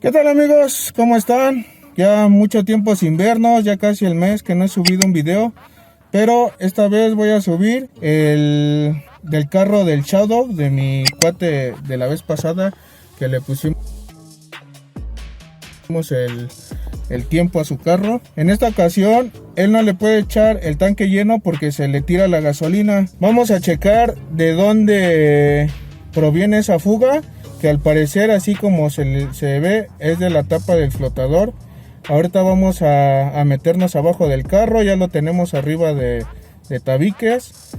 ¿Qué tal amigos? ¿Cómo están? Ya mucho tiempo sin vernos, ya casi el mes que no he subido un video, pero esta vez voy a subir el del carro del Shadow de mi cuate de la vez pasada, que le pusimos el tiempo a su carro. En esta ocasión él no le puede echar el tanque lleno porque se le tira la gasolina. Vamos a checar de dónde proviene esa fuga, que al parecer, así como se ve, es de la tapa del flotador. Ahorita vamos a meternos abajo del carro, ya lo tenemos arriba de tabiques.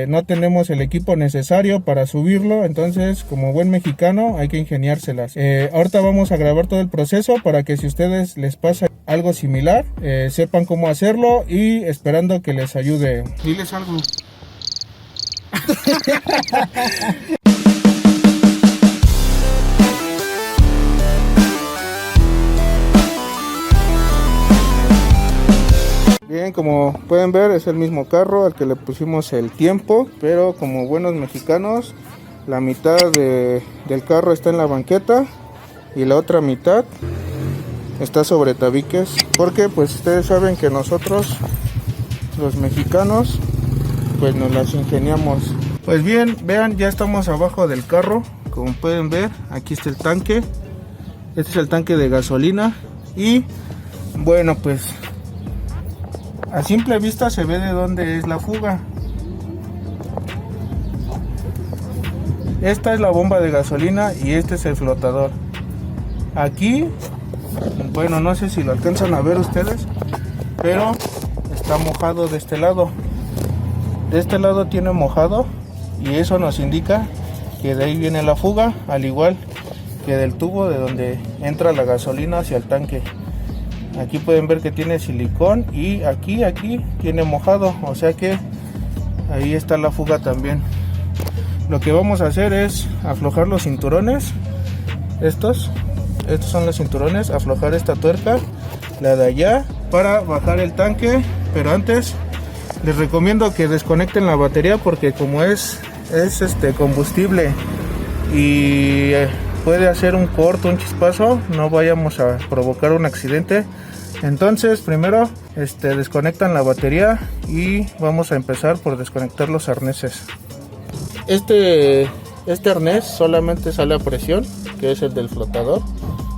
No tenemos el equipo necesario para subirlo, entonces como buen mexicano hay que ingeniárselas. Ahorita vamos a grabar todo el proceso para que si a ustedes les pasa algo similar, sepan cómo hacerlo, y esperando que les ayude. Diles algo. Bien, como pueden ver es el mismo carro al que le pusimos el tiempo, pero como buenos mexicanos, la mitad del carro está en la banqueta y la otra mitad está sobre tabiques, porque pues ustedes saben que nosotros los mexicanos pues nos las ingeniamos. Pues bien, vean, ya estamos abajo del carro. Como pueden ver, aquí está el tanque. Este es el tanque de gasolina. Y bueno, pues a simple vista se ve de dónde es la fuga. Esta es la bomba de gasolina y este es el flotador. Aquí, bueno, no sé si lo alcanzan a ver ustedes, pero está mojado de este lado. De este lado tiene mojado, y eso nos indica que de ahí viene la fuga, al igual que del tubo de donde entra la gasolina hacia el tanque. Aquí pueden ver que tiene silicón, y aquí tiene mojado, o sea que ahí está la fuga también. Lo que vamos a hacer es aflojar los cinturones. Estos son los cinturones. Aflojar esta tuerca, la de allá, para bajar el tanque. Pero antes les recomiendo que desconecten la batería, porque como es combustible y puede hacer un corto, un chispazo, no vayamos a provocar un accidente. Entonces primero desconectan la batería, y vamos a empezar por desconectar los arneses. Este arnés solamente sale a presión, que es el del flotador,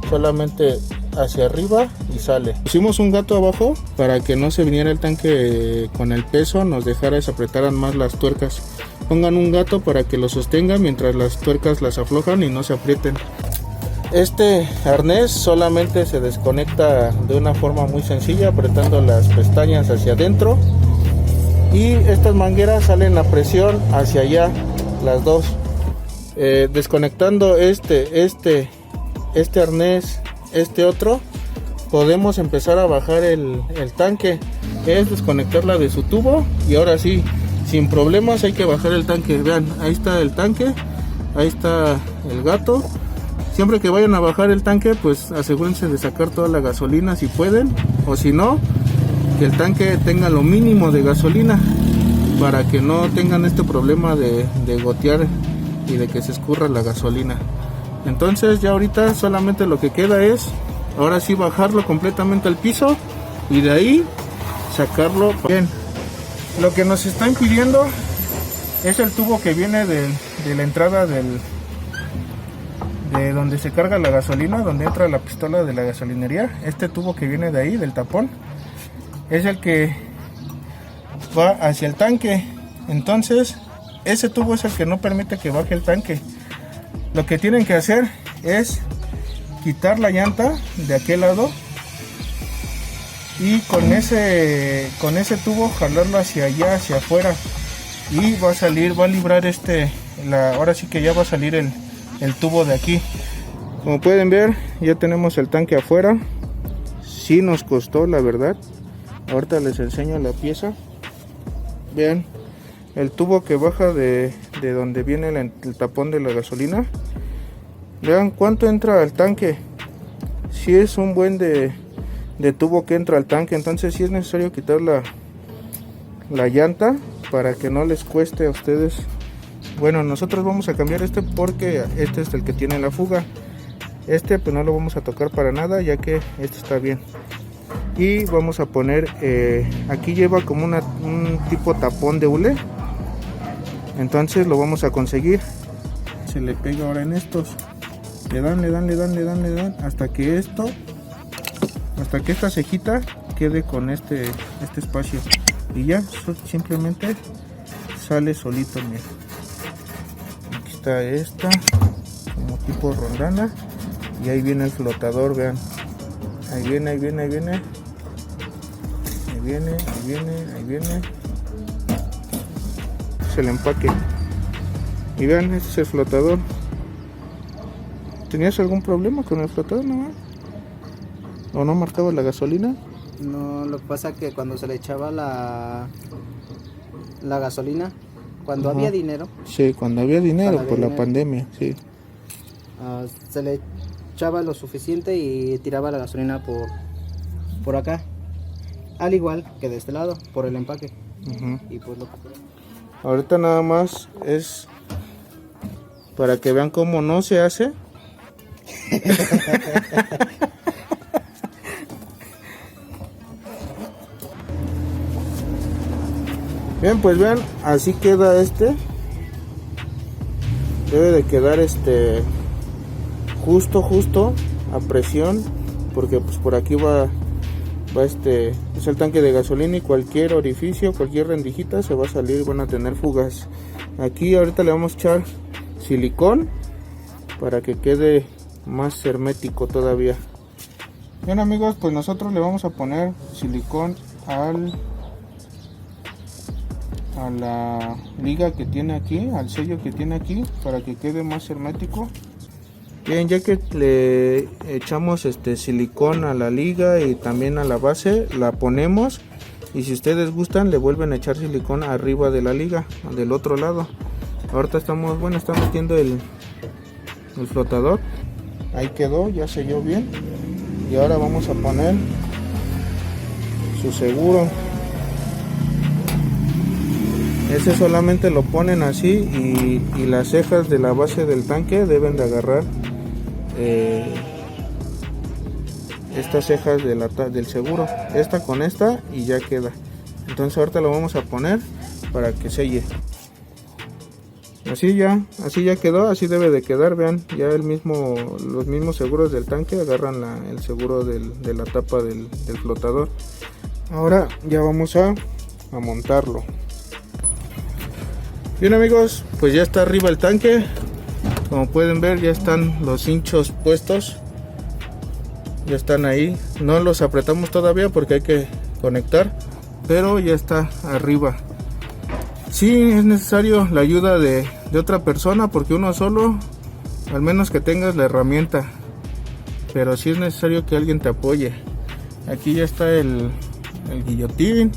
solamente hacia arriba y sale. Pusimos un gato abajo para que no se viniera el tanque con el peso, nos dejara, se apretaran más las tuercas. Pongan un gato para que lo sostenga mientras las tuercas las aflojan y no se aprieten. Este arnés solamente se desconecta de una forma muy sencilla, apretando las pestañas hacia adentro, y estas mangueras salen a presión hacia allá, las dos. Desconectando este arnés, otro, podemos empezar a bajar el tanque. Es desconectarla de su tubo, y ahora sí, sin problemas, hay que bajar el tanque. Vean, ahí está el tanque, ahí está el gato. Siempre que vayan a bajar el tanque, pues asegúrense de sacar toda la gasolina si pueden, o si no, que el tanque tenga lo mínimo de gasolina, para que no tengan este problema de gotear y de que se escurra la gasolina. Entonces ya ahorita solamente lo que queda es, ahora sí, bajarlo completamente al piso, y de ahí sacarlo. Bien, lo que nos está impidiendo es el tubo que viene de la entrada de donde se carga la gasolina, donde entra la pistola de la gasolinería. Este tubo que viene de ahí, del tapón, es el que va hacia el tanque. Entonces ese tubo es el que no permite que baje el tanque. Lo que tienen que hacer es quitar la llanta de aquel lado, y con ese tubo jalarlo hacia allá, hacia afuera, y va a librar ahora sí que ya va a salir el tubo de aquí. Como pueden ver, ya tenemos el tanque afuera. Sí nos costó, la verdad. Ahorita les enseño la pieza. Vean el tubo que baja de donde viene el tapón de la gasolina. Vean cuánto entra al tanque. Si es un buen de tubo que entra al tanque. Entonces sí es necesario quitar la llanta para que no les cueste a ustedes. Bueno, nosotros vamos a cambiar porque este es el que tiene la fuga. Este pues no lo vamos a tocar para nada, ya que esto está bien. Y vamos a poner, aquí lleva como un tipo tapón de hule. Entonces lo vamos a conseguir. Se le pega ahora en estos. Le dan hasta que esta cejita quede con este espacio. Y ya, simplemente sale solito, mira. Aquí está esta, como tipo rondana. Y ahí viene el flotador, vean. Ahí viene. Ahí viene. Es el empaque. Y vean, este es el flotador. ¿Tenías algún problema con el flotador, no? ¿O no marcaba la gasolina? No, lo que pasa que cuando se le echaba la gasolina, cuando había dinero. Sí, cuando había dinero por la pandemia, sí. Se le echaba lo suficiente y tiraba la gasolina por acá. Al igual que de este lado, por el empaque. Y pues ahorita nada más es para que vean cómo no se hace. Bien, pues vean, así queda este. Debe de quedar justo a presión, porque pues por aquí va es el tanque de gasolina y cualquier orificio, cualquier rendijita se va a salir, van a tener fugas. Aquí ahorita le vamos a echar silicón para que quede más hermético todavía. Bien amigos, pues nosotros le vamos a poner silicón a la liga que tiene aquí, al sello que tiene aquí, para que quede más hermético. Bien, ya que le echamos silicón a la liga y también a la base, la ponemos, y si ustedes gustan le vuelven a echar silicón arriba de la liga, del otro lado. Ahorita estamos metiendo el flotador. Ahí quedó, ya selló bien. Y ahora vamos a poner su seguro. Ese solamente lo ponen así y las cejas de la base del tanque deben de agarrar estas cejas del seguro, esta con esta, y ya queda. Entonces ahorita lo vamos a poner para que selle. Así ya quedó, así debe de quedar. Vean, ya los mismos seguros del tanque agarran el seguro de la tapa del flotador. Ahora ya vamos a montarlo. Bien amigos, pues ya está arriba el tanque. Como pueden ver, ya están los hinchos puestos. Ya están ahí. No los apretamos todavía porque hay que conectar, pero ya está arriba. Sí, es necesario la ayuda de otra persona, porque uno solo, al menos que tengas la herramienta, pero sí es necesario que alguien te apoye. Aquí ya está el guillotín,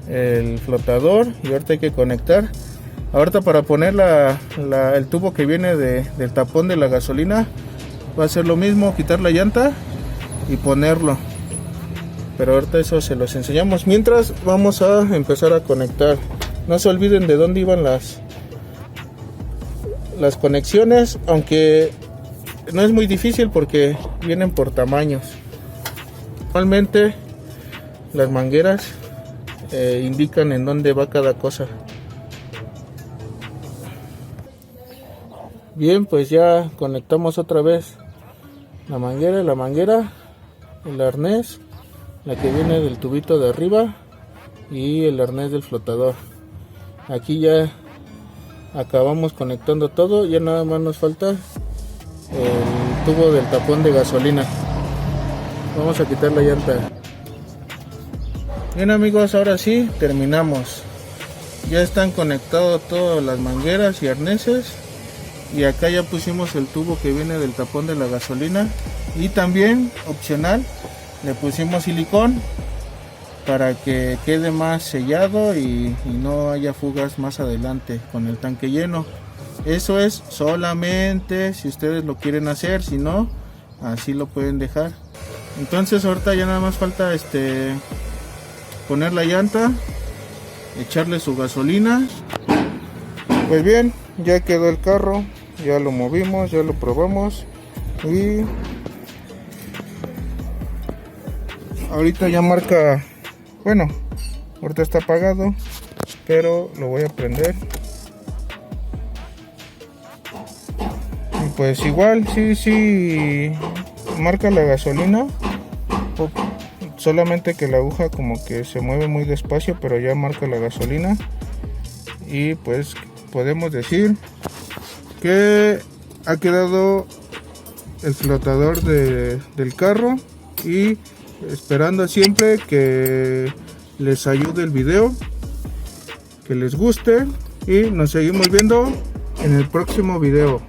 el flotador, y ahorita hay que conectar. Ahorita para poner el tubo que viene del tapón de la gasolina, va a ser lo mismo, quitar la llanta y ponerlo. Pero ahorita eso se los enseñamos. Mientras vamos a empezar a conectar. No se olviden de dónde iban las conexiones, aunque no es muy difícil porque vienen por tamaños. Normalmente las mangueras indican en dónde va cada cosa. Bien, pues ya conectamos otra vez la manguera, el arnés, la que viene del tubito de arriba, y el arnés del flotador. Aquí ya acabamos conectando todo, ya nada más nos falta el tubo del tapón de gasolina. Vamos a quitar la llanta. Bien amigos, ahora sí terminamos. Ya están conectados todas las mangueras y arneses, y acá ya pusimos el tubo que viene del tapón de la gasolina, y también opcional le pusimos silicón para que quede más sellado y no haya fugas más adelante con el tanque lleno. Eso es solamente si ustedes lo quieren hacer, si no, así lo pueden dejar. Entonces ahorita ya nada más falta poner la llanta, echarle su gasolina. Pues bien, ya quedó el carro, ya lo movimos, ya lo probamos, Y ahorita ya marca, bueno, ahorita está apagado, pero lo voy a prender. Y pues igual, sí, marca la gasolina. Solamente que la aguja como que se mueve muy despacio, pero ya marca la gasolina. Y pues podemos decir que ha quedado el flotador del carro, y esperando siempre que les ayude el video, que les guste, y nos seguimos viendo en el próximo video.